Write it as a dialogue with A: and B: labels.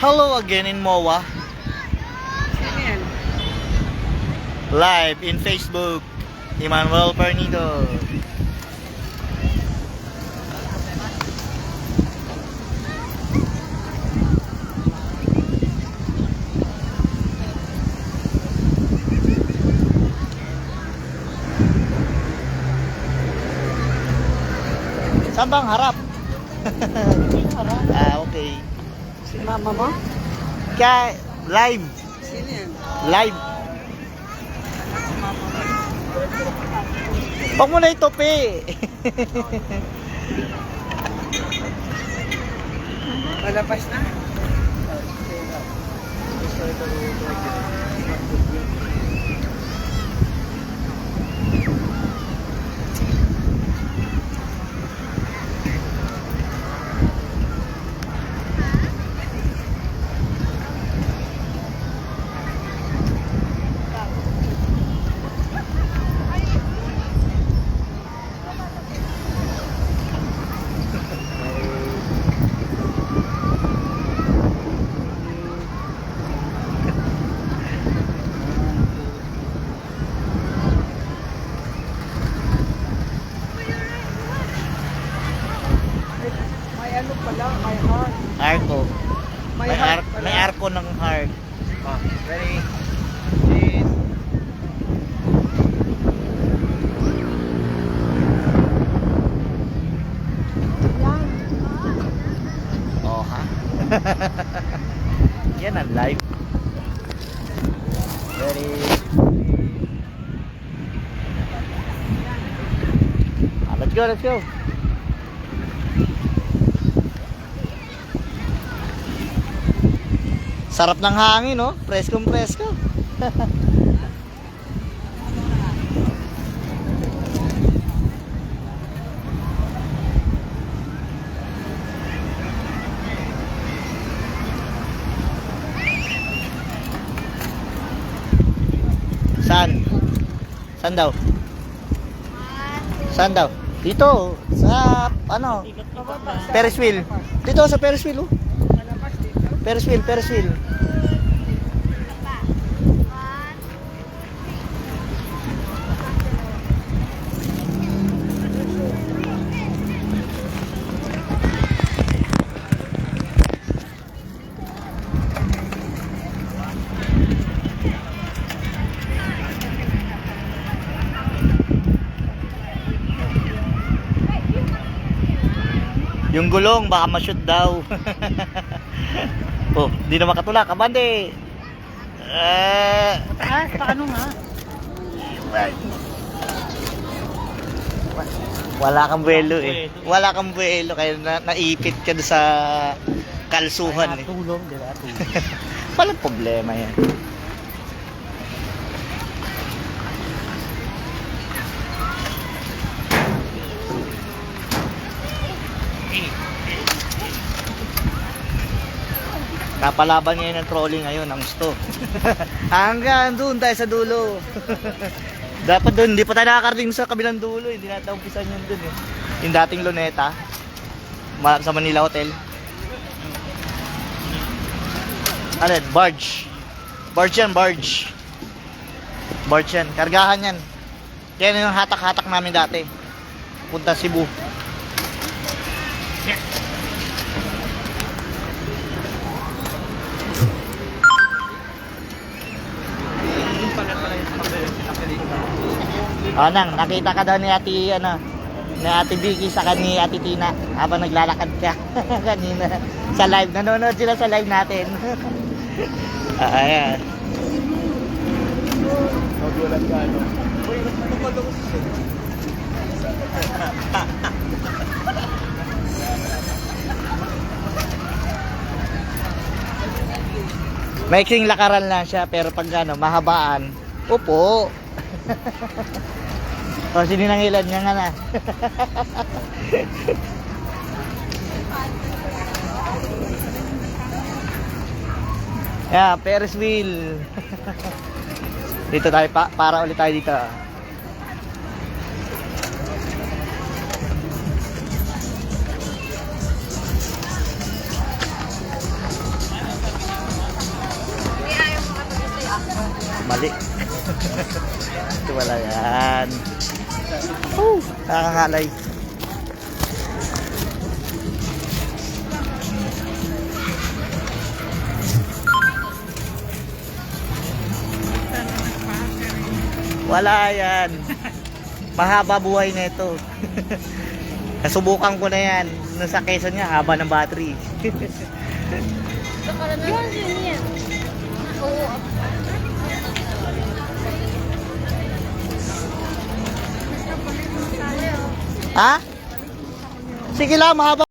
A: Hello again in MOA. Live in Facebook. Emmanuel Pernido. Saan bang harap? Okay.
B: Si mama mo?
A: Kaya live.
B: Sino yan?
A: Live. Huwag mo na itopi.
B: Malabas na? May ano pala, may heart.
A: Arco.
B: May heart pala.
A: May arco ng heart. Oh, ready?
B: Yan.
A: Oh, ha? Yan ang live. Ready? Let's go, let's go. Sarap ng hangin, no? Preskong presko. Saan? Saan daw? Saan daw? Dito, sa ano? Ferris wheel. Dito sa Ferris wheel, oh.
B: Malabas dito.
A: Ferris wheel, Ferris wheel. Yung gulong baka ma-shoot daw. Oh, di na makatulak, kabande.
B: Taas, paano nga?
A: Wala kang buwelo eh. Wala kang buwelo kaya naipit ka doon sa kalsuhan eh.
B: Tulong, di ba? Tulong.
A: Walang problema yan. Napalaban niya ng trolley ngayon, ang gusto. Hanggang doon tayo sa dulo. Dapat doon, hindi pa tayo nakakarating sa kabilang dulo. Hindi natin umpisan yun doon eh. Yung dating Luneta. Sa Manila Hotel. Ano yan? Barge. Barge yan, barge. Barge yan. Kargahan yan. Kaya yung hatak-hatak namin dati. Punta Cebu. Nang, nakita ka daw ni Ate, ni Ate Vicky sa ni Ate Tina habang naglalakad ka kanina sa live. Nanonood sila sa live natin. Ayan. Magulat ka, ano? Uy, nagpapagod ako sa Maiksing lakaran lang siya pero pag mahabaan, upo. O, sininangilan niya nga na. Yeah, Ferris wheel. Dito tayo, para ulit tayo dito. Nakakalay. Wala yan. Mahaba buhay na ito. Nasubukan ko na yan. Nung sa Quezon niya, haba ng battery. Ha? Sige lang, mahaba.